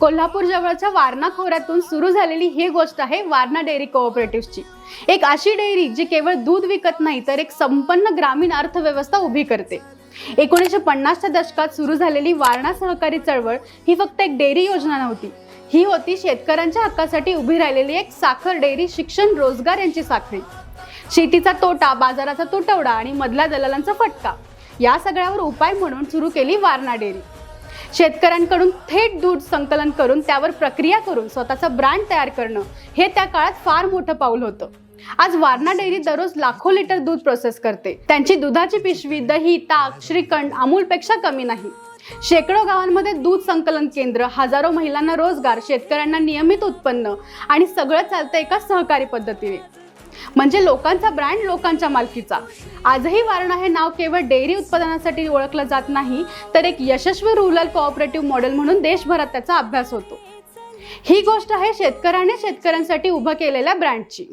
कोल्हापूर जवळच्या वारणा खोऱ्यातून सुरू झालेली ही गोष्ट आहे वारणा डेअरी कोऑपरेटिव्हची। एक अशी डेअरी जी केवळ दूध विकत नाही तर एक संपन्न ग्रामीण अर्थव्यवस्था उभी करते। 1950च्या दशकात सुरू झालेली वारणा सहकारी चळवळ ही फक्त एक डेअरी योजना नव्हती, ही होती शेतकऱ्यांच्या हक्कासाठी उभी राहिलेली एक साखर डेअरी, शिक्षण, रोजगार यांची साखळी। शेतीचा तोटा, बाजाराचा तुटवडा आणि मधल्या दलालांचा फटका या सगळ्यावर उपाय म्हणून सुरू केली वारणा डेअरी। शेतकऱ्यांकडून थेट दूध संकलन करून त्यावर प्रक्रिया करून स्वतःचा ब्रँड तयार करणं हे त्या काळात फार मोठं पाऊल होतं। आज वारणा डेअरी दररोज लाखो लिटर दूध प्रोसेस करते। त्यांची दुधाची पिशवी, दही, ताक, श्रीखंड अमूलपेक्षा कमी नाही। शेकडो गावांमध्ये दूध संकलन केंद्र, हजारो महिलांना रोजगार, शेतकऱ्यांना नियमित उत्पन्न आणि सगळं चालतं एका सहकारी पद्धतीने, म्हणजे लोकांचा ब्रँड, लोकांच्या मालकीचा। आजही वारणा हे नाव केवळ डेअरी उत्पादनासाठी ओळखलं जात नाही तर एक यशस्वी रूरल कोऑपरेटिव्ह मॉडेल म्हणून देशभरात त्याचा अभ्यास होतो। ही गोष्ट आहे शेतकऱ्यांसाठी उभं केलेल्या ब्रँडची।